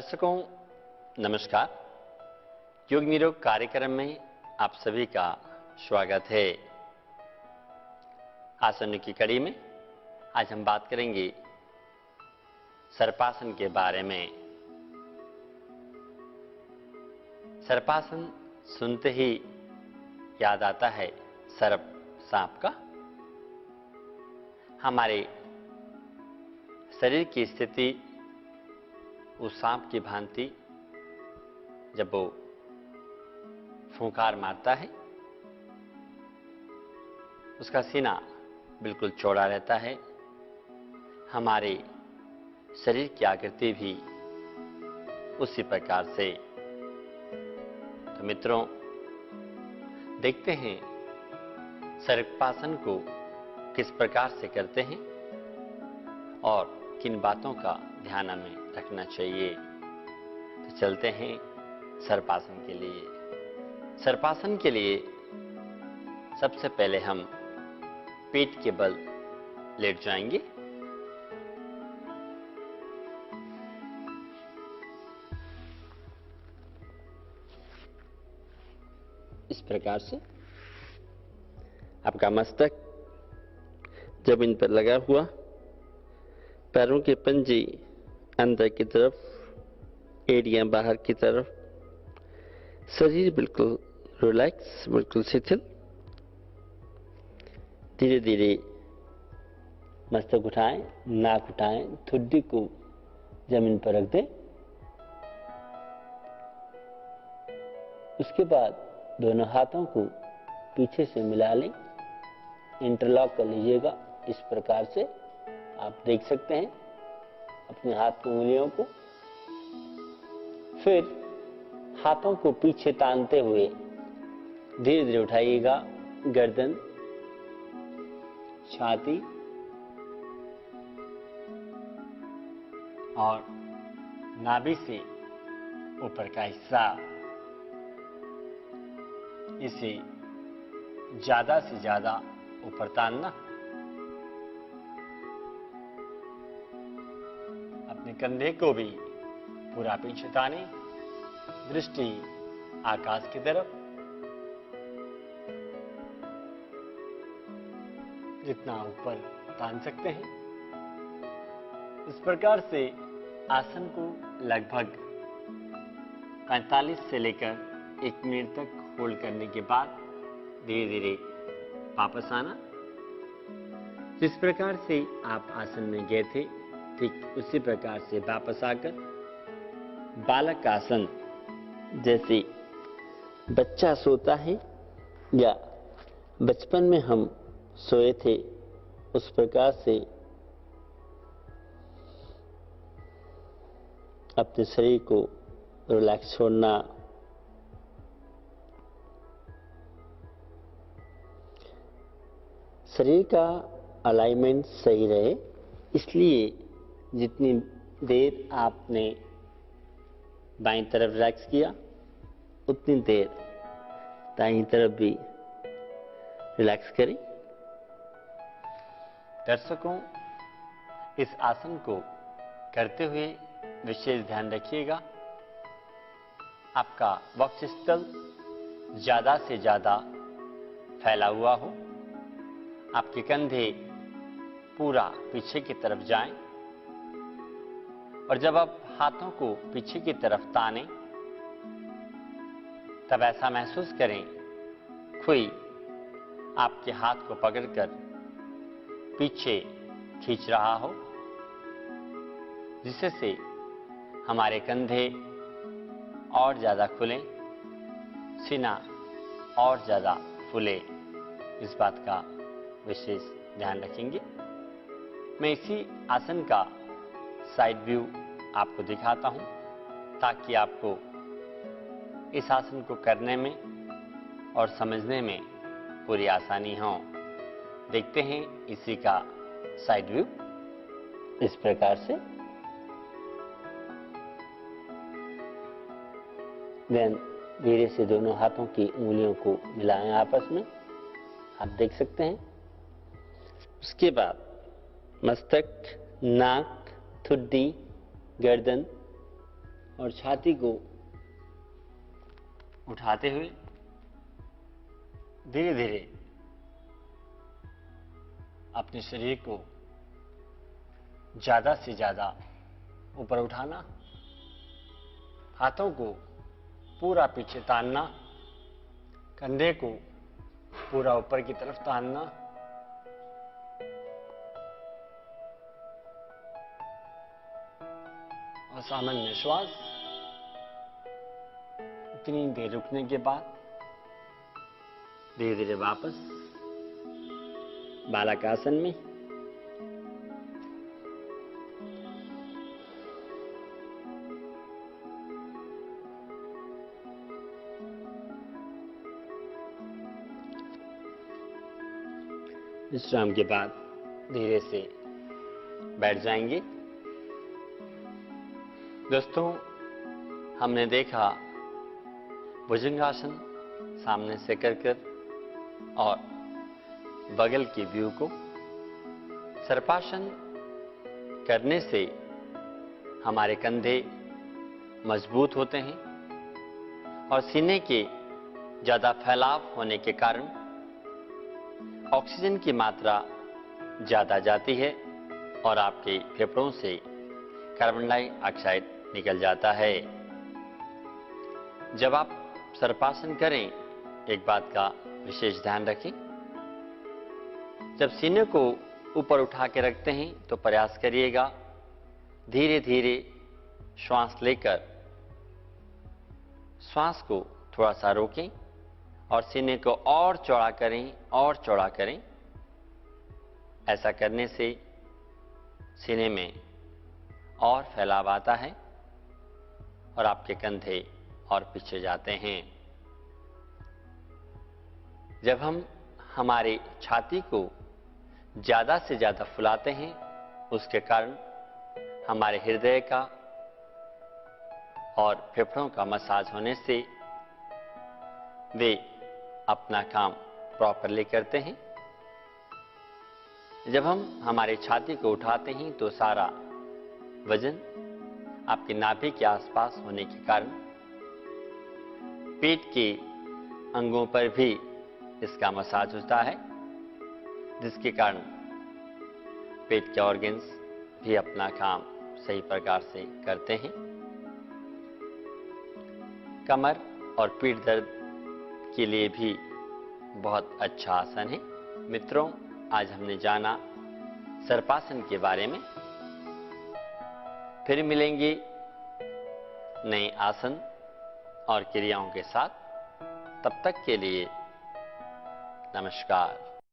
दर्शकों नमस्कार। योग निरोग कार्यक्रम में आप सभी का स्वागत है। आसन की कड़ी में आज हम बात करेंगे सर्पासन के बारे में। सर्पासन सुनते ही याद आता है सर्प, सांप का। हमारे शरीर की स्थिति उस सांप की भांति जब वो फुंकार मारता है, उसका सीना बिल्कुल चौड़ा रहता है। हमारे शरीर की आकृति भी उसी प्रकार से। तो मित्रों, देखते हैं सर्पासन को किस प्रकार से करते हैं और किन बातों का ध्यान हमें रखना चाहिए। तो चलते हैं सर्पासन के लिए। सर्पासन के लिए सबसे पहले हम पेट के बल लेट जाएंगे। इस प्रकार से आपका मस्तक जमीन पर लगा हुआ, पैरों के पंजे अंदर की तरफ, एड़ियां बाहर की तरफ, शरीर बिल्कुल रिलैक्स, बिल्कुल शिथिल। धीरे धीरे मस्तक उठाएं, नाक उठाएं, ठुड्डी को जमीन पर रख दें। उसके बाद दोनों हाथों को पीछे से मिला लें, इंटरलॉक कर लीजिएगा। इस प्रकार से आप देख सकते हैं अपने हाथ की उंगलियों को। फिर हाथों को पीछे तानते हुए धीरे धीरे उठाइएगा। गर्दन, छाती और नाभि से ऊपर का हिस्सा, इसे ज्यादा से ज्यादा ऊपर तानना। अपने कंधे को भी पूरा पीछे ताने, दृष्टि आकाश की तरफ। जितना ऊपर तान सकते हैं। इस प्रकार से आसन को लगभग 45 से लेकर 1 मिनट तक होल्ड करने के बाद धीरे धीरे वापस आना। जिस प्रकार से आप आसन में गए थे, ठीक उसी प्रकार से वापस आकर बालक आसन, जैसे बच्चा सोता है या बचपन में हम सोए थे, उस प्रकार से अपने शरीर को रिलैक्स छोड़ना। शरीर का अलाइनमेंट सही रहे, इसलिए जितनी देर आपने बाईं तरफ रिलैक्स किया, उतनी देर दाईं तरफ भी रिलैक्स करें। दर्शकों, इस आसन को करते हुए विशेष ध्यान रखिएगा आपका वक्षस्थल ज्यादा से ज्यादा फैला हुआ हो, आपके कंधे पूरा पीछे की तरफ जाएं, और जब आप हाथों को पीछे की तरफ ताने, तब ऐसा महसूस करें कोई आपके हाथ को पकड़कर पीछे खींच रहा हो, जिससे हमारे कंधे और ज्यादा खुलें, सीना और ज्यादा फूले। इस बात का विशेष ध्यान रखेंगे। मैं इसी आसन का साइड व्यू आपको दिखाता हूं, ताकि आपको इस आसन को करने में और समझने में पूरी आसानी हो। देखते हैं इसी का साइड व्यू। इस प्रकार से धीरे से दोनों हाथों की उंगलियों को मिलाएं आपस में, आप देख सकते हैं। उसके बाद मस्तक, नाक, ठुड्डी, गर्दन और छाती को उठाते हुए धीरे धीरे अपने शरीर को ज्यादा से ज्यादा ऊपर उठाना, हाथों को पूरा पीछे तानना, कंधे को पूरा ऊपर की तरफ तानना, और सामान्य श्वास। इतनी देर रुकने के बाद धीरे धीरे वापस बालकासन में। विश्राम के बाद धीरे से बैठ जाएंगे। दोस्तों, हमने देखा भुजंगासन सामने से कर और बगल की व्यू को। सर्पासन करने से हमारे कंधे मजबूत होते हैं और सीने के ज्यादा फैलाव होने के कारण ऑक्सीजन की मात्रा ज्यादा जाती है और आपके फेफड़ों से कार्बन डाइऑक्साइड निकल जाता है। जब आप सर्पासन करें, एक बात का विशेष ध्यान रखें। जब सीने को ऊपर उठा के रखते हैं तो प्रयास करिएगा धीरे धीरे श्वास लेकर श्वास को थोड़ा सा रोकें और सीने को और चौड़ा करें। ऐसा करने से सीने में और फैलाव आता है और आपके कंधे और पीछे जाते हैं। जब हम हमारी छाती को ज्यादा से ज्यादा फुलाते हैं, उसके कारण हमारे हृदय का और फेफड़ों का मसाज होने से वे अपना काम प्रॉपरली करते हैं। जब हम हमारी छाती को उठाते हैं तो सारा वजन आपकी नाभि के आसपास होने के कारण पेट के अंगों पर भी इसका मसाज होता है, जिसके कारण पेट के ऑर्गन्स भी अपना काम सही प्रकार से करते हैं। कमर और पीठ दर्द के लिए भी बहुत अच्छा आसन है। मित्रों, आज हमने जाना सर्पासन के बारे में। फिर मिलेंगे नए आसन और क्रियाओं के साथ। तब तक के लिए नमस्कार।